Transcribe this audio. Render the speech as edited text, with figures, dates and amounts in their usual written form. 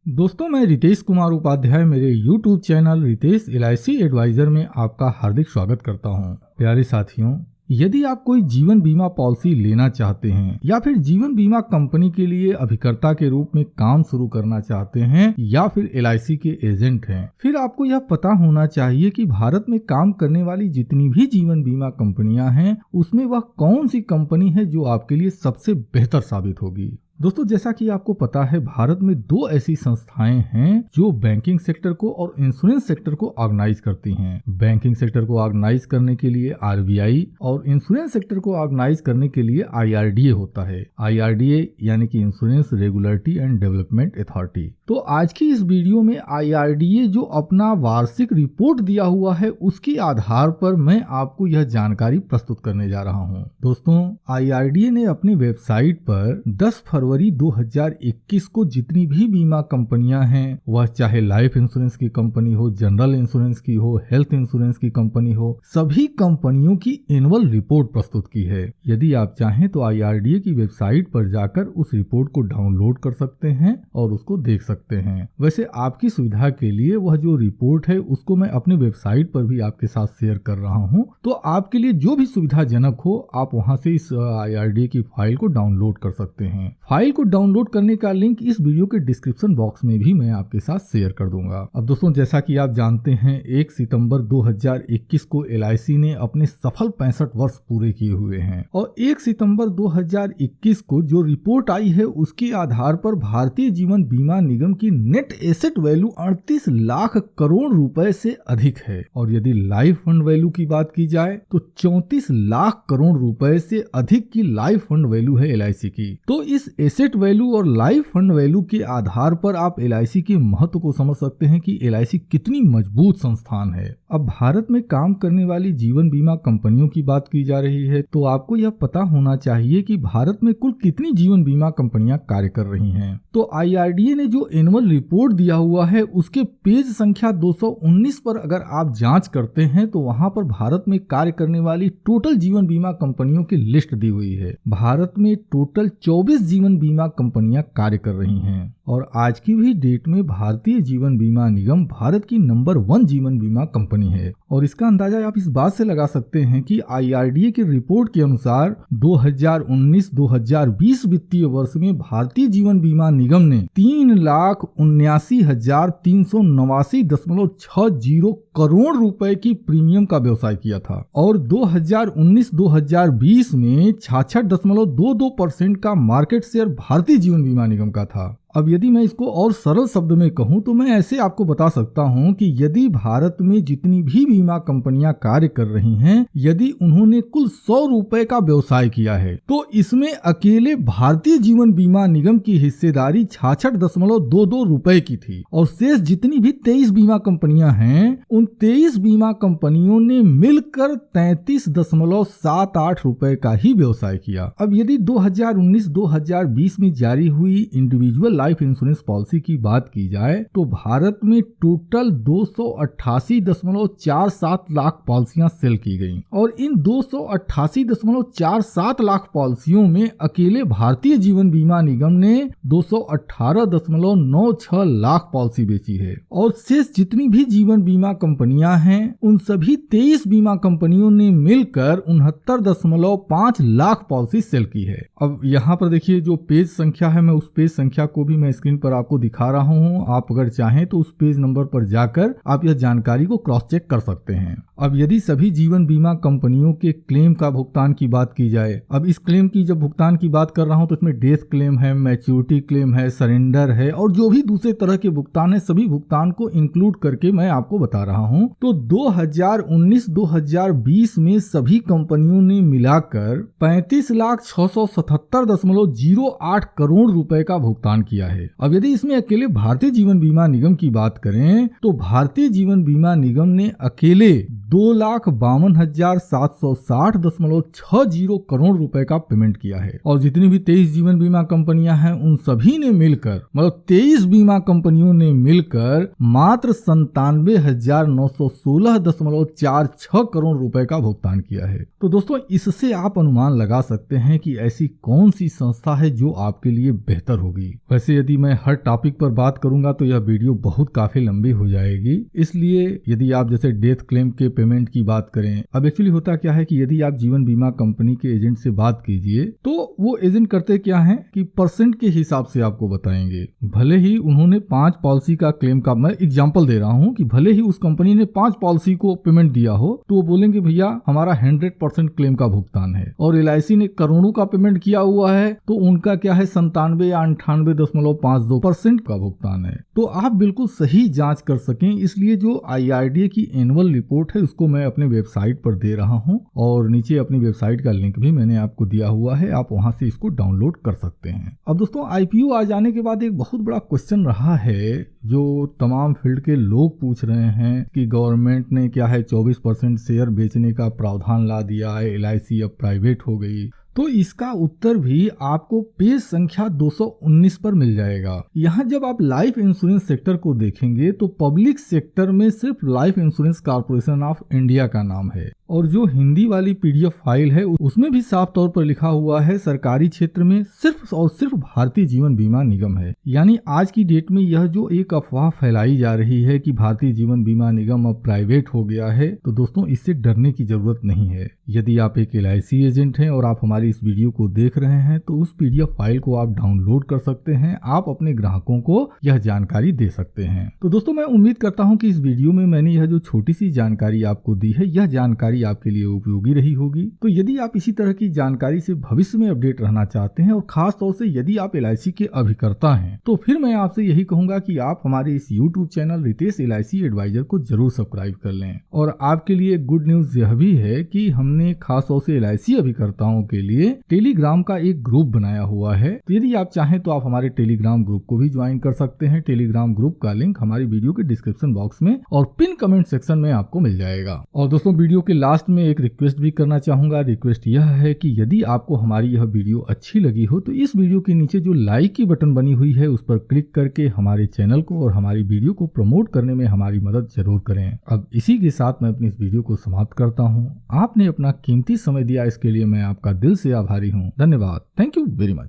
दोस्तों, मैं रितेश कुमार उपाध्याय मेरे YouTube channel Ritesh LIC advisor में आपका हार्दिक स्वागत करता हूं। प्यारे साथियों, यदि आप कोई जीवन बीमा पॉलिसी लेना चाहते हैं या फिर जीवन बीमा कंपनी के लिए अभिकर्ता के रूप में काम शुरू करना चाहते हैं या फिर LIC के एजेंट हैं, फिर आपको यह पता होना चाहिए कि भारत में काम करने वाली जितनी भी जीवन बीमा कंपनियां हैं उसमें वह कौन सी कंपनी है जो आपके लिए सबसे बेहतर साबित होगी। दोस्तों, जैसा कि आपको पता है, भारत में दो ऐसी संस्थाएं हैं जो बैंकिंग सेक्टर को और इंश्योरेंस सेक्टर को ऑर्गेनाइज करती हैं। बैंकिंग सेक्टर को ऑर्गेनाइज करने के लिए RBI और इंश्योरेंस सेक्टर को ऑर्गेनाइज करने के लिए IRDA होता है। IRDA यानी कि insurance regulatory and development authority. तो आज की इस वीडियो में IRDA जो अपना वार्षिक रिपोर्ट दिया हुआ है उसके आधार पर मैं आपको यह जानकारी प्रस्तुत करने जा रहा हूँ। दोस्तों, IRDA ने अपनी वेबसाइट पर 10 फरवरी 2021 को जितनी भी बीमा कंपनियां हैं, वह चाहे लाइफ इंश्योरेंस की कंपनी हो, जनरल इंश्योरेंस की हो, हेल्थ इंश्योरेंस की कंपनी हो, सभी कंपनियों की एनुअल रिपोर्ट प्रस्तुत की है। यदि आप चाहें तो IRDA की वेबसाइट पर जाकर उस रिपोर्ट को डाउनलोड कर सकते हैं और उसको देख सकते हैं। वैसे आपकी सुविधा के लिए वह जो रिपोर्ट है उसको मैं अपनी वेबसाइट पर भी आपके साथ शेयर कर रहा हूँ, तो आपके लिए जो भी सुविधाजनक हो आप वहां से इस IRDA की फाइल को डाउनलोड कर सकते हैं। फाइल को डाउनलोड करने का लिंक इस वीडियो के डिस्क्रिप्शन बॉक्स में भी मैं आपके साथ शेयर कर दूंगा। अब दोस्तों, जैसा कि आप जानते हैं, 1 सितंबर 2021 को LIC ने अपने सफल 65 वर्ष पूरे किए हुए हैं और 1 सितंबर 2021 को जो रिपोर्ट आई है उसके आधार पर भारतीय जीवन बीमा निगम की net asset value 38 lakh crore रुपए से अधिक है और यदि लाइफ फंड वैल्यू की बात की जाए तो 34 लाख करोड़ रुपए से अधिक की लाइफ फंड वैल्यू है LIC की। तो इस एसेट वैल्यू और लाइफ फंड वैल्यू के आधार पर आप LIC के महत्व को समझ सकते हैं कि LIC कितनी मजबूत संस्थान है। अब भारत में काम करने वाली जीवन बीमा कंपनियों की बात की जा रही है तो आपको यह पता होना चाहिए कि भारत में कुल कितनी जीवन बीमा कंपनियां कार्य कर रही हैं। तो IRDA ने जो एनुअल रिपोर्ट दिया हुआ है उसके पेज संख्या 219 पर अगर आप जांच करते हैं तो वहां पर भारत में कार्य करने वाली टोटल जीवन बीमा कंपनियों की लिस्ट दी हुई है। भारत में टोटल 24 जीवन बीमा कंपनियां कार्य कर रही हैं और आज की भी डेट में भारतीय जीवन बीमा निगम भारत की नंबर 1 जीवन बीमा कंपनी है। और इसका अंदाजा आप इस बात से लगा सकते हैं कि IRDA की रिपोर्ट के अनुसार 2019-2020 वित्तीय वर्ष में भारतीय जीवन बीमा निगम ने 3,79,389.60 करोड़ रुपए की प्रीमियम का व्यवसाय किया था और 2019-2020 में 66.22% का मार्केट शेयर भारतीय जीवन बीमा निगम का था। अब यदि मैं इसको और सरल शब्द में कहूं तो मैं ऐसे आपको बता सकता हूं कि यदि भारत में जितनी भी बीमा कंपनियां कार्य कर रही हैं, यदि उन्होंने कुल 100 रुपए का व्यवसाय किया है तो इसमें अकेले भारतीय जीवन बीमा निगम की हिस्सेदारी 66.22 रुपए की थी और शेष जितनी भी 23 बीमा कंपनियां हैं उन 23 बीमा कंपनियों ने मिलकर 33.78 रुपए का ही व्यवसाय किया। अब यदि 2019-2020 में जारी हुई इंडिविजुअल लाइफ इंश्योरेंस पॉलिसी की बात की जाए तो भारत में टोटल 288.47 लाख पॉलिसियां सेल की गईं और इन 288.47 लाख पॉलिसियों में अकेले भारतीय जीवन बीमा निगम ने 218.96 लाख पॉलिसी बेची है और शेष जितनी भी जीवन बीमा कंपनियां हैं उन सभी 23 बीमा कंपनियों ने मिलकर 69.5 लाख पॉलिसी सेल की है। अब यहाँ पर देखिए जो पेज संख्या है, मैं उस पेज संख्या को भी मैं स्क्रीन पर आपको दिखा रहा हूं। आप अगर चाहें तो उस पेज नंबर पर जाकर आप यह जानकारी को क्रॉस चेक कर सकते हैं। अब यदि सभी जीवन बीमा कंपनियों के क्लेम का भुगतान की बात की जाए, अब इस क्लेम की जब भुगतान की बात कर रहा हूं तो इसमें डेथ क्लेम है, मैच्योरिटी क्लेम है, सरेंडर है और जो भी दूसरे तरह के भुगतान है, सभी भुगतान को इंक्लूड करके मैं आपको बता रहा हूं। तो 2019-2020 में सभी कंपनियों ने मिलाकर 35,677.08 करोड़ रुपए का भुगतान किया है। अब यदि इसमें अकेले भारतीय जीवन बीमा निगम की बात करें तो भारतीय जीवन बीमा निगम ने अकेले 2,52,760.60 करोड़ रुपए का पेमेंट किया है और जितनी भी 23 जीवन बीमा कंपनियां हैं उन सभी ने मिलकर, मतलब 23 बीमा कंपनियों ने मिलकर मात्र 97,916.46 करोड़ रुपए का भुगतान किया है। तो दोस्तों, इससे आप अनुमान लगा सकते हैं कि ऐसी कौन सी संस्था है जो आपके लिए बेहतर होगी। वैसे से यदि मैं हर टॉपिक पर बात करूंगा तो यह वीडियो बहुत काफी लंबी हो जाएगी। इसलिए यदि आप जैसे डेथ क्लेम के पेमेंट की बात करें, अब एक्चुअली होता क्या है कि यदि आप जीवन बीमा कंपनी के एजेंट से बात कीजिए तो वो एजेंट करते क्या है कि परसेंट के हिसाब से आपको बताएंगे। भले ही उन्होंने 5 पॉलिसी का क्लेम का, मैं एग्जांपल दे रहा हूं कि भले ही उस कंपनी ने 5 पॉलिसी को पेमेंट दिया हो तो वो बोलेंगे भैया हमारा 100% क्लेम का भुगतान है, और LIC ने करोड़ों का पेमेंट किया हुआ है तो उनका क्या है 97 या 98.52% का भुगतान है। तो आप बिल्कुल सही जांच कर सकें, इसलिए जो IRDA की एनुअल रिपोर्ट है उसको मैं अपने वेबसाइट पर दे रहा हूं, और नीचे अपनी वेबसाइट का लिंक भी मैंने आपको दिया हुआ है, आप वहां से इसको डाउनलोड कर सकते हैं। अब दोस्तों IPO आ जाने के बाद एक बहुत बड़ा क्वेश्चन रहा है जो तमाम फील्ड के लोग पूछ रहे हैं कि गवर्नमेंट ने क्या है 24% शेयर बेचने का प्रावधान ला दिया है, LIC अब प्राइवेट हो गई। तो इसका उत्तर भी आपको पेज संख्या 219 पर मिल जाएगा। यहाँ जब आप लाइफ इंश्योरेंस सेक्टर को देखेंगे तो पब्लिक सेक्टर में सिर्फ life insurance corporation of India का नाम है, और जो हिंदी वाली PDF फाइल है उसमें भी साफ तौर पर लिखा हुआ है सरकारी क्षेत्र में सिर्फ और सिर्फ भारतीय जीवन बीमा निगम है। यानी आज की डेट में यह जो एक अफवाह फैलाई जा रही है कि भारतीय जीवन बीमा निगम अब प्राइवेट हो गया है, तो दोस्तों इससे डरने की जरूरत नहीं है। यदि आप एक LIC एजेंट हैं और आप हमारी इस वीडियो को देख रहे हैं तो उस PDF फाइल को आप डाउनलोड कर सकते हैं, आप अपने ग्राहकों को यह जानकारी दे सकते हैं। तो दोस्तों मैं उम्मीद करता हूं कि इस वीडियो में मैंने यह जो छोटी सी जानकारी आपको दी है, यह जानकारी आपके लिए उपयोगी रही होगी। तो यदि आप इसी तरह की जानकारी से भविष्य में अपडेट रहना चाहते हैं, और खास तौर से यदि आप LIC के अभिकर्ता हैं, तो फिर मैं आपसे यही कहूंगा कि आप हमारे इस YouTube channel Ritesh LIC advisor को जरूर सब्सक्राइब कर लें। और आपके लिए गुड न्यूज यह भी है कि हमने खास तौर से LIC अभिकर्ताओं के लिए टेलीग्राम का एक ग्रुप बनाया हुआ है। तो यदि आप चाहें तो आप हमारे टेलीग्राम ग्रुप को भी ज्वाइन कर सकते हैं। टेलीग्राम ग्रुप का लिंक हमारी वीडियो के डिस्क्रिप्शन बॉक्स में और पिन कमेंट सेक्शन में आपको मिल जाएगा। और दोस्तों वीडियो के लास्ट में एक रिक्वेस्ट भी करना चाहूंगा। रिक्वेस्ट यह है कि यदि आपको हमारी यह वीडियो अच्छी लगी हो तो इस वीडियो के नीचे जो लाइक की बटन बनी हुई है उस पर क्लिक करके हमारे चैनल को और हमारी वीडियो को प्रमोट करने में हमारी मदद जरूर करें। अब इसी के साथ मैं अपनी इस वीडियो को समाप्त करता हूँ। आपने अपना कीमती समय दिया, इसके लिए मैं आपका दिल से आभारी हूँ। धन्यवाद। Thank you very much.